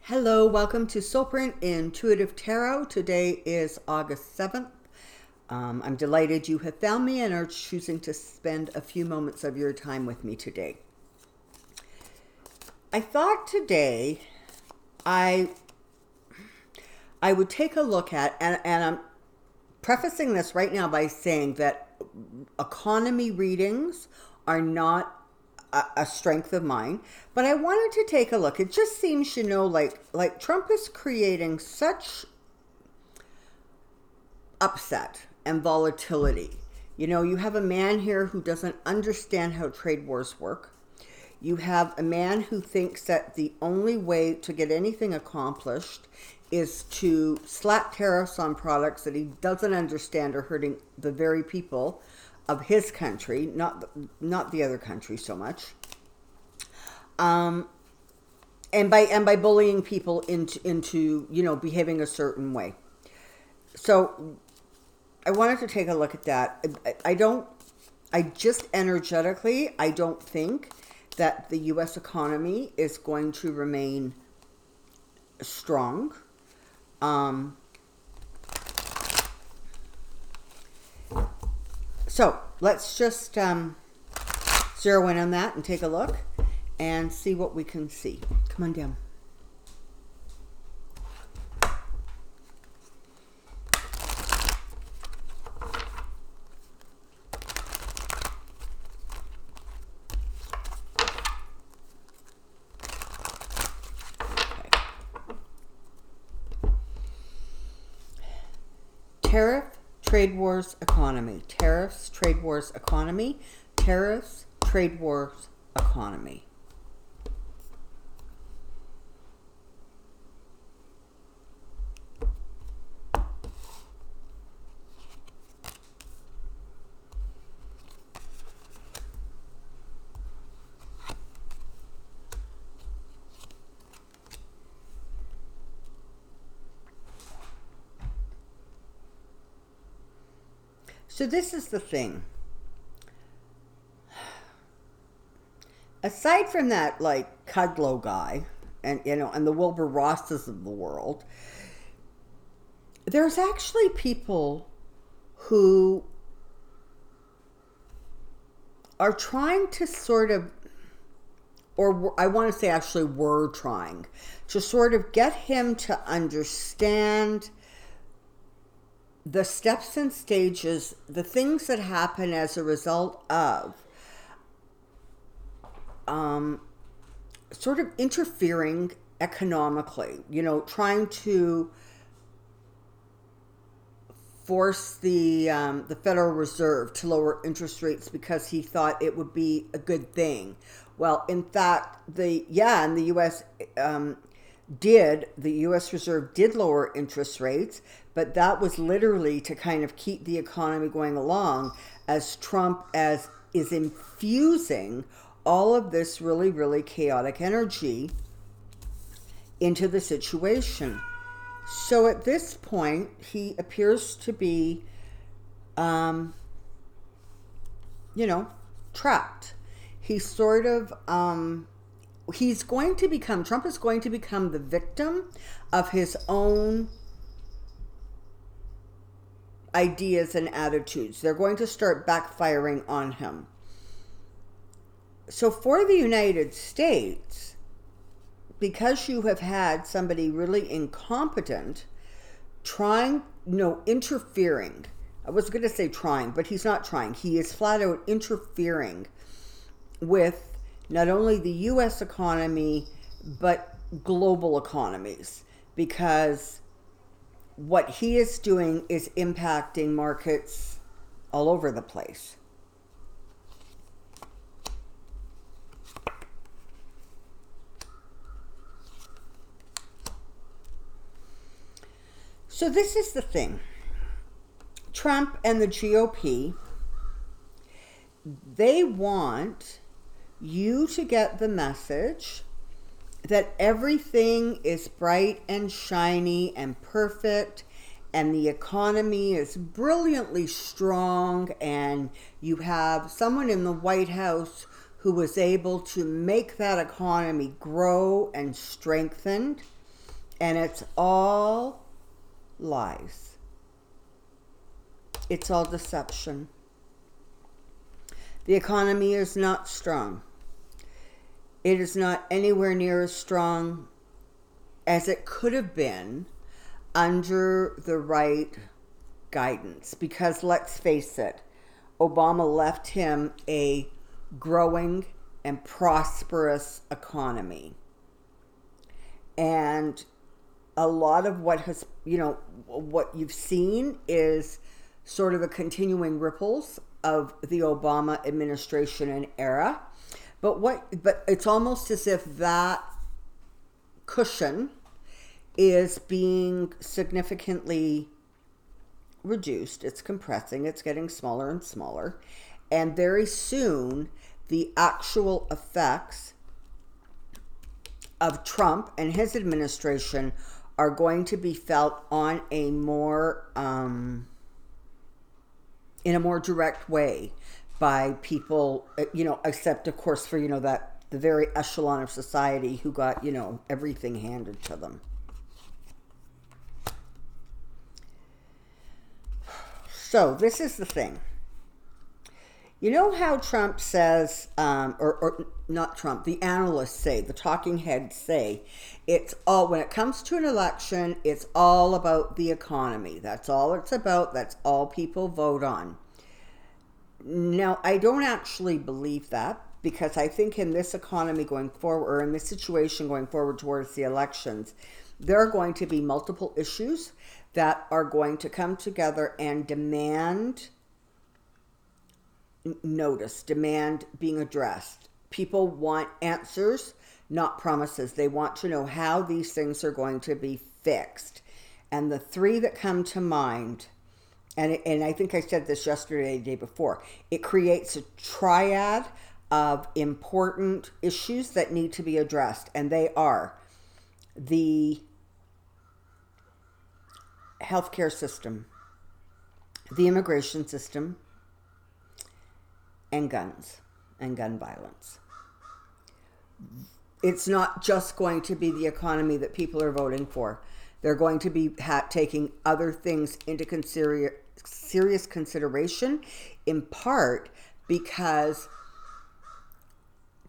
Hello, welcome to Soulprint Intuitive Tarot. Today is August 7th. I'm delighted you have found me and are choosing to spend a few moments of your time with me today. I thought today I would take a look at, and I'm prefacing this right now by saying that economy readings are not a strength of mine, but I wanted to take a look. It just seems, like Trump is creating such upset and volatility. You have a man here who doesn't understand how trade wars work. You have a man who thinks that the only way to get anything accomplished is to slap tariffs on products that he doesn't understand are hurting the very people of his country, not the other country so much, and by bullying people into behaving a certain way. So I wanted to take a look at that. I don't think that the U.S. economy is going to remain strong. So let's just zero in on that and take a look and see what we can see. Come on down. Tariff, trade wars, economy. Tariffs, trade wars, economy. Tariffs, trade wars, economy. So this is the thing. Aside from that, like, Kudlow guy and the Wilbur Rosses of the world, there's actually people who are trying to sort of, or I want to say actually were trying to sort of get him to understand the steps and stages, the things that happen as a result of sort of interfering economically, trying to force the Federal Reserve to lower interest rates because he thought it would be a good thing. Well, in fact, the U.S. The U.S. Reserve did lower interest rates, but that was literally to kind of keep the economy going along as Trump is infusing all of this really, really chaotic energy into the situation. So at this point, he appears to be, trapped. He's sort of, Trump is going to become the victim of his own ideas and attitudes. They're going to start backfiring on him. So for the United States, because you have had somebody really incompetent interfering. I was going to say trying, but he's not trying. He is flat out interfering with not only the U.S. economy, but global economies, because what he is doing is impacting markets all over the place. So this is the thing. Trump and the GOP, they want you to get the message that everything is bright and shiny and perfect and the economy is brilliantly strong, and you have someone in the White House who was able to make that economy grow and strengthen. And it's all lies. It's all deception. The economy is not strong. It is not anywhere near as strong as it could have been under the right guidance. Because let's face it, Obama left him a growing and prosperous economy. And a lot of what has, what you've seen is sort of the continuing ripples of the Obama administration and era. But it's almost as if that cushion is being significantly reduced. It's compressing. It's getting smaller and smaller. And very soon, the actual effects of Trump and his administration are going to be felt on a more in a more direct way by people, except of course for, that the very echelon of society who got, everything handed to them. So this is the thing. You know how Trump says, or not Trump, the analysts say, the talking heads say, it's all, when it comes to an election, it's all about the economy. That's all it's about. That's all people vote on. Now, I don't actually believe that, because I think in this economy going forward, or in this situation going forward towards the elections, there are going to be multiple issues that are going to come together and demand notice, demand being addressed. People want answers, not promises. They want to know how these things are going to be fixed. And the three that come to mind, and I think I said this yesterday, the day before, it creates a triad of important issues that need to be addressed. And they are the healthcare system, the immigration system, and guns and gun violence. It's not just going to be the economy that people are voting for. They're going to be taking other things into serious consideration, in part because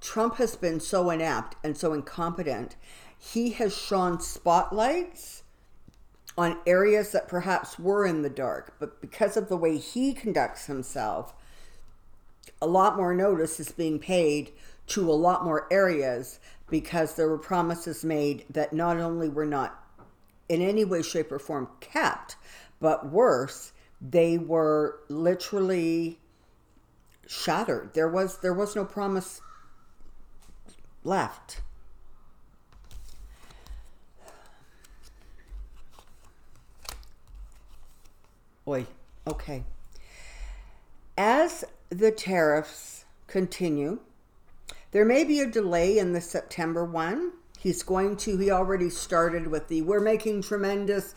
Trump has been so inept and so incompetent. He has shone spotlights on areas that perhaps were in the dark, but because of the way he conducts himself, a lot more notice is being paid to a lot more areas, because there were promises made that not only were not in any way, shape, or form kept, but worse, they were literally shattered. There was no promise left. Boy, okay. As the tariffs continue, there may be a delay in the September one. He already started with we're making tremendous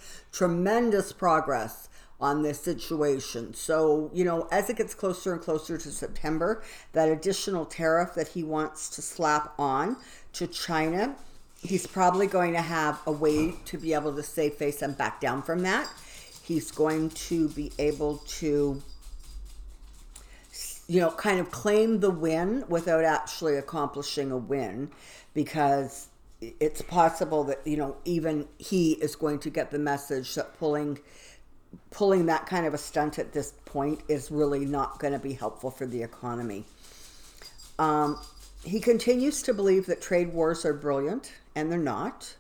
progress on this situation. So, as it gets closer and closer to September, that additional tariff that he wants to slap on to China, he's probably going to have a way to be able to save face and back down from that. He's going to be able to kind of claim the win without actually accomplishing a win, because it's possible that, even he is going to get the message that pulling that kind of a stunt at this point is really not going to be helpful for the economy. He continues to believe that trade wars are brilliant, and they're not.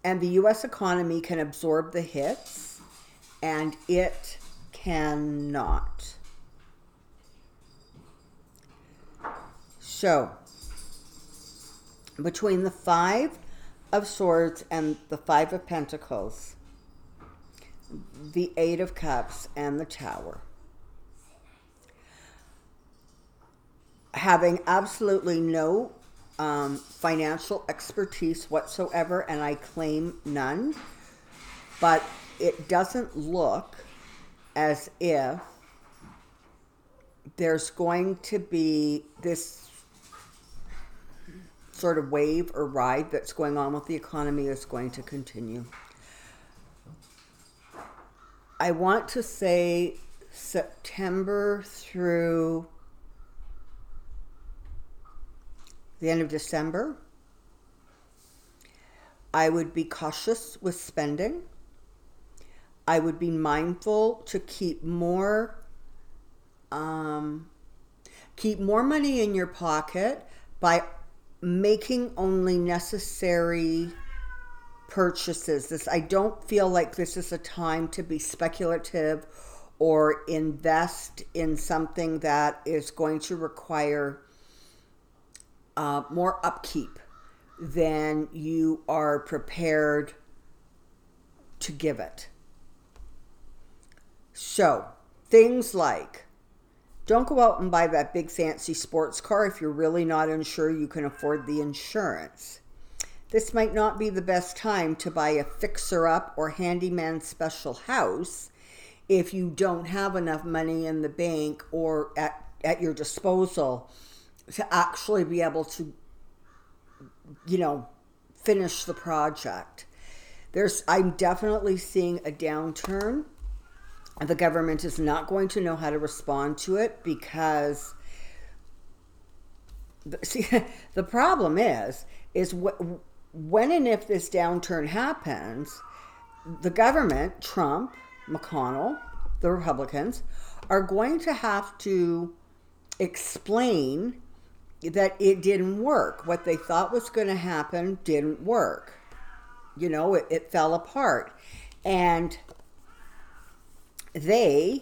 And the U.S. economy can absorb the hits, and it cannot. So, between the Five of Swords and the Five of Pentacles, the Eight of Cups, and the Tower, having absolutely no financial expertise whatsoever, and I claim none, but it doesn't look as if there's going to be this sort of wave or ride that's going on with the economy is going to continue. I want to say September through the end of December, I would be cautious with spending. I would be mindful to keep more money in your pocket by making only necessary purchases. I don't feel like this is a time to be speculative or invest in something that is going to require more upkeep than you are prepared to give it. So, things like, don't go out and buy that big fancy sports car if you're really not sure you can afford the insurance. This might not be the best time to buy a fixer-up or handyman special house if you don't have enough money in the bank or at your disposal to actually be able to, finish the project. I'm definitely seeing a downturn. The government is not going to know how to respond to it because, see, the problem is when and if this downturn happens, the government, Trump, McConnell, the Republicans, are going to have to explain that it didn't work. What they thought was going to happen didn't work. It fell apart. And they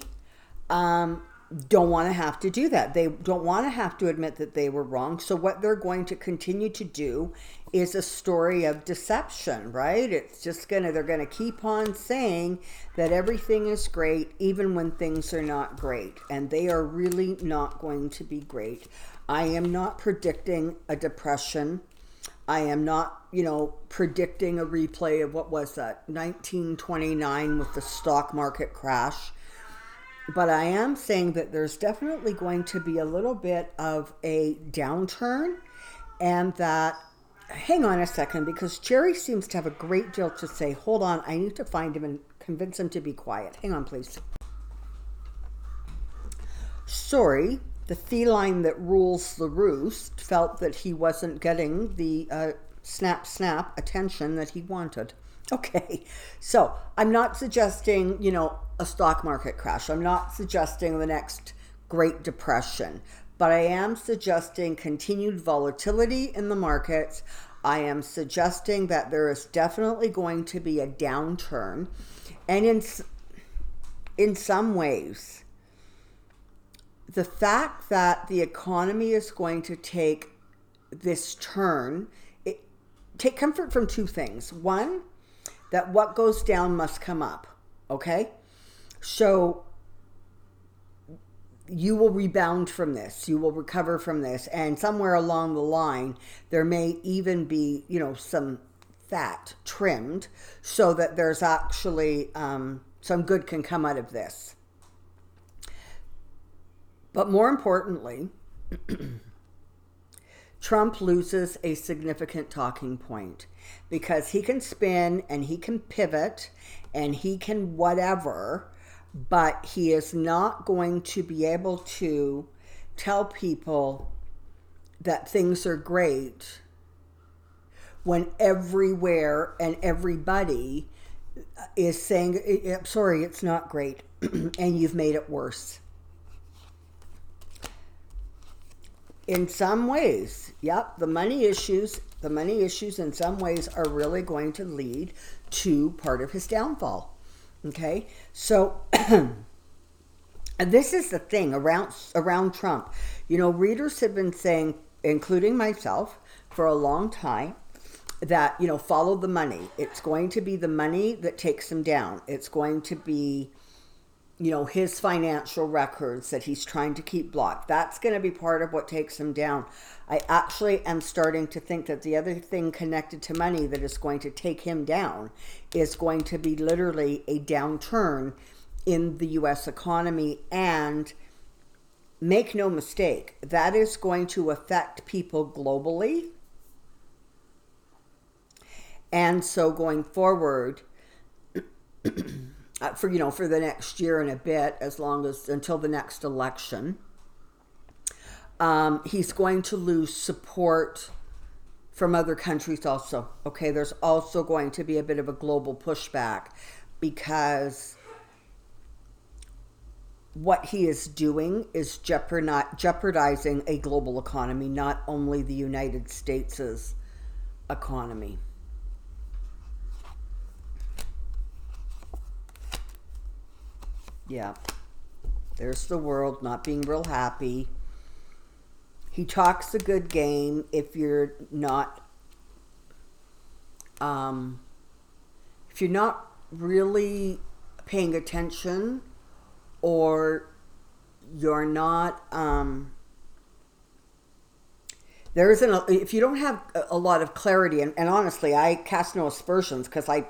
don't want to have to do that. They don't want to have to admit that they were wrong. So what they're going to continue to do is a story of deception, right? They're going to keep on saying that everything is great, even when things are not great. And they are really not going to be great. I am not predicting a depression. I am not, predicting a replay of what was that, 1929 with the stock market crash. But I am saying that there's definitely going to be a little bit of a downturn, and that, hang on a second, because Jerry seems to have a great deal to say. Hold on, I need to find him and convince him to be quiet. Hang on, please. Sorry. The feline that rules the roost felt that he wasn't getting the snap attention that he wanted. Okay, so I'm not suggesting, a stock market crash. I'm not suggesting the next Great Depression, but I am suggesting continued volatility in the markets. I am suggesting that there is definitely going to be a downturn, and in some ways, the fact that the economy is going to take this turn, take comfort from two things. One, that what goes down must come up, okay? So you will rebound from this. You will recover from this. And somewhere along the line, there may even be, some fat trimmed so that there's actually some good can come out of this. But more importantly, Trump loses a significant talking point because he can spin and he can pivot and he can whatever, but he is not going to be able to tell people that things are great when everywhere and everybody is saying, sorry, it's not great, and you've made it worse. In some ways, the money issues in some ways are really going to lead to part of his downfall. Okay, so this is the thing around Trump. Readers have been saying, including myself, for a long time, that follow the money. It's going to be the money that takes him down. It's going to be his financial records that he's trying to keep blocked. That's going to be part of what takes him down. I actually am starting to think that the other thing connected to money that is going to take him down is going to be literally a downturn in the U.S. economy. And make no mistake, that is going to affect people globally. And so going forward, for the next year and a bit, until the next election, he's going to lose support from other countries also. Okay, there's also going to be a bit of a global pushback because what he is doing is jeopardizing a global economy, not only the United States' economy. Yeah, there's the world not being real happy. He talks a good game if you're not really paying attention, or you're not if you don't have a lot of clarity, and honestly, I cast no aspersions because I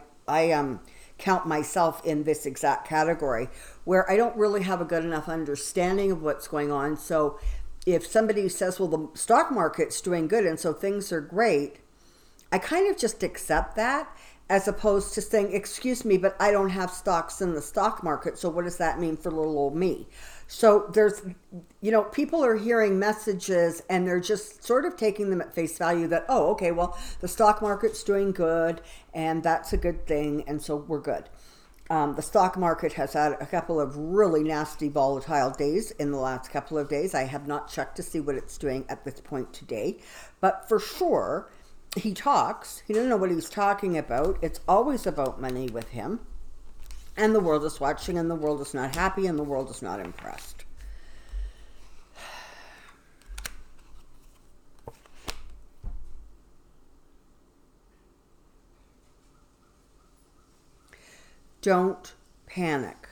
count myself in this exact category where I don't really have a good enough understanding of what's going on. So if somebody says, well, the stock market's doing good and so things are great, I kind of just accept that, as opposed to saying, excuse me, but I don't have stocks in the stock market, so what does that mean for little old me? So there's, people are hearing messages and they're just sort of taking them at face value that, oh, okay, well, the stock market's doing good and that's a good thing, and so we're good. The stock market has had a couple of really nasty volatile days in the last couple of days. I have not checked to see what it's doing at this point today, but for sure, he doesn't know what he's talking about. It's always about money with him. And the world is watching, and the world is not happy, and the world is not impressed. Don't panic,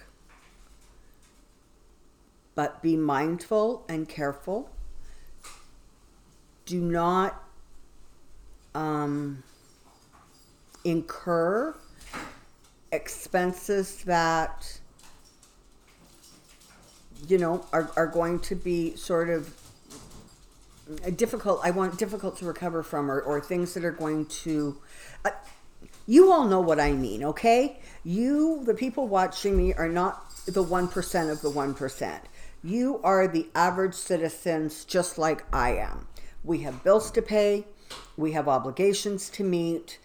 but be mindful and careful. Do not incur expenses that are going to be sort of difficult to recover from, or things that are going to you all know what I mean, okay? The people watching me, are not the 1% of the 1%. You are the average citizens, just like I am. We have bills to pay. We have obligations to meet.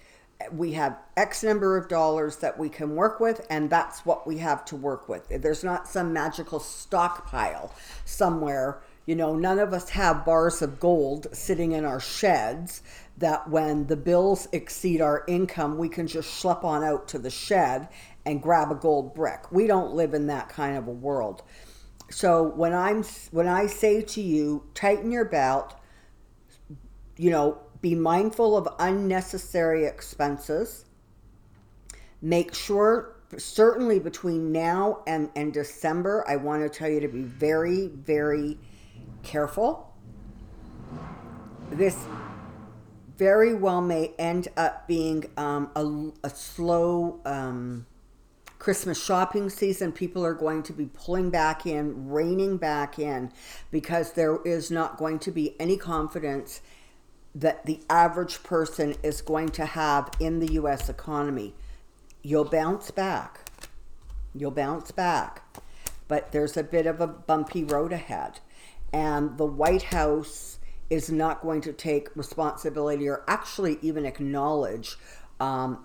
We have X number of dollars that we can work with, and that's what we have to work with. There's not some magical stockpile somewhere. None of us have bars of gold sitting in our sheds that when the bills exceed our income, we can just schlep on out to the shed and grab a gold brick. We don't live in that kind of a world. So when I say to you, tighten your belt, be mindful of unnecessary expenses. Make sure, certainly between now and December, I want to tell you to be very, very careful. This very well may end up being a slow Christmas shopping season. People are going to be pulling back in, reining back in, because there is not going to be any confidence that the average person is going to have in the U.S. economy. You'll bounce back. But there's a bit of a bumpy road ahead. And the White House is not going to take responsibility or actually even acknowledge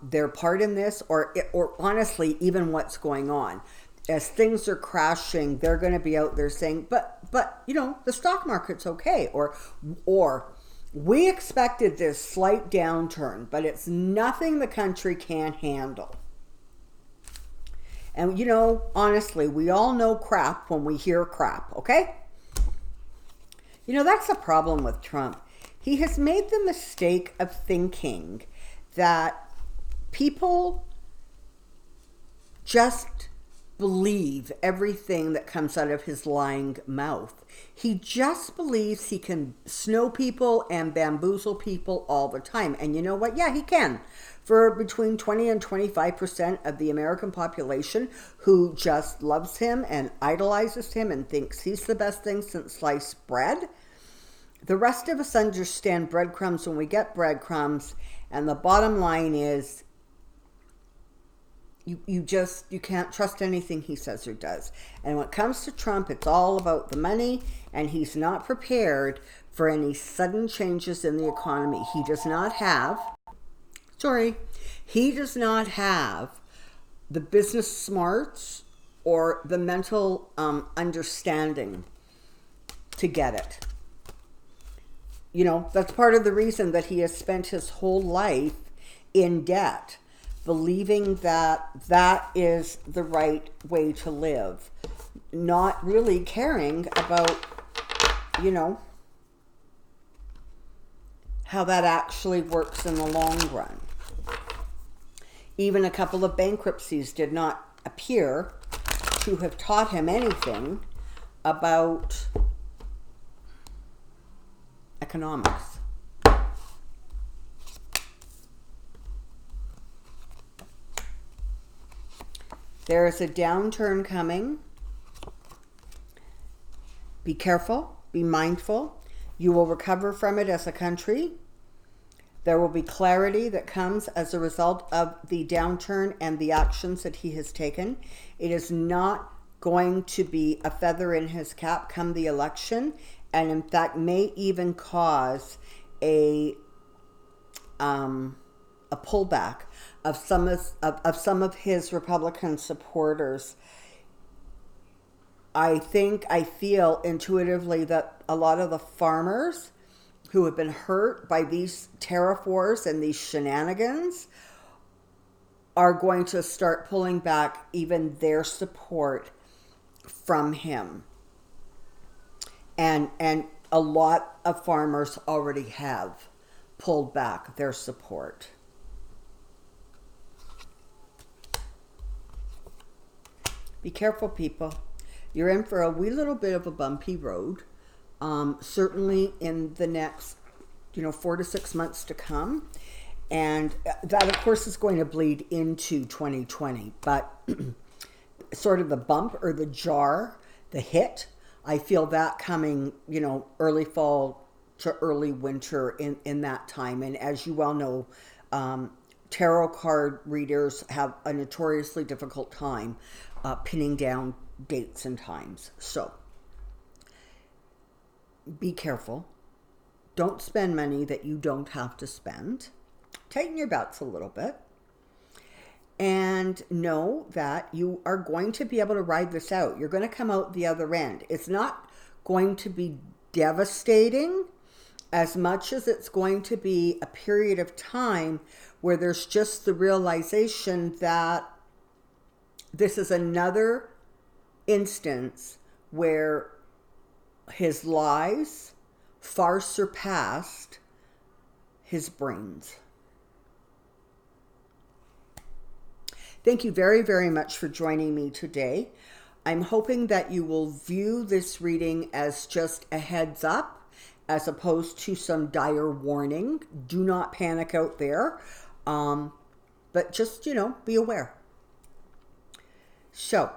their part in this, or honestly, even what's going on. As things are crashing, they're going to be out there saying, but the stock market's okay, or we expected this slight downturn, but it's nothing the country can't handle. And honestly, we all know crap when we hear crap, okay? That's the problem with Trump. He has made the mistake of thinking that people just believe everything that comes out of his lying mouth. He just believes he can snow people and bamboozle people all the time. And you know what? Yeah, he can. For between 20 and 25% of the American population who just loves him and idolizes him and thinks he's the best thing since sliced bread. The rest of us understand breadcrumbs when we get breadcrumbs, And the bottom line is you can't trust anything he says or does. And when it comes to Trump, it's all about the money, and he's not prepared for any sudden changes in the economy. He does not have the business smarts or the mental understanding to get it. You know, that's part of the reason that he has spent his whole life in debt, believing that that is the right way to live, not really caring about, you know, how that actually works in the long run. Even a couple of bankruptcies did not appear to have taught him anything about economics. There is a downturn coming. Be careful, be mindful. You will recover from it as a country. There will be clarity that comes as a result of the downturn and the actions that he has taken. It is not going to be a feather in his cap come the election, and in fact may even cause a pullback of some of his Republican supporters. I feel intuitively that a lot of the farmers who have been hurt by these tariff wars and these shenanigans are going to start pulling back even their support from him. And a lot of farmers already have pulled back their support. Be careful, people. You're in for a wee little bit of a bumpy road. Certainly in the next, 4 to 6 months to come. And that, of course, is going to bleed into 2020. But sort of the bump or the jar, the hit, I feel that coming, early fall to early winter in that time. And as you well know, tarot card readers have a notoriously difficult time pinning down dates and times. So be careful. Don't spend money that you don't have to spend. Tighten your belts a little bit. And know that you are going to be able to ride this out. You're going to come out the other end. It's not going to be devastating as much as it's going to be a period of time where there's just the realization that this is another instance where his lies far surpassed his brains. Thank you very, very much for joining me today. I'm hoping that you will view this reading as just a heads up as opposed to some dire warning. Do not panic out there, but just, be aware. So,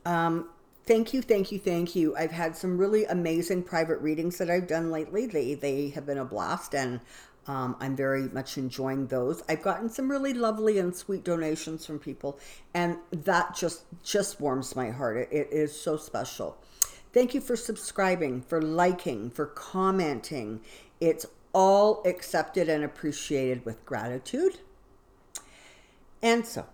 thank you. I've had some really amazing private readings that I've done lately. They have been a blast, and I'm very much enjoying those. I've gotten some really lovely and sweet donations from people, and that just warms my heart. It is so special. Thank you for subscribing, for liking, for commenting. It's all accepted and appreciated with gratitude. And so,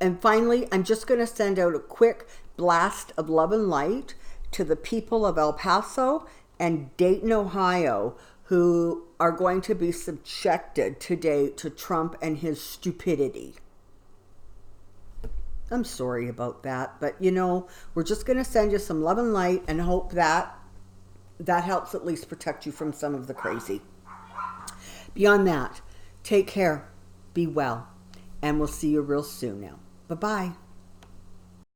and finally, I'm just going to send out a quick blast of love and light to the people of El Paso and Dayton, Ohio, who are going to be subjected today to Trump and his stupidity. I'm sorry about that, but we're just going to send you some love and light and hope that helps at least protect you from some of the crazy. Beyond that, take care, be well, and we'll see you real soon now. Bye-bye.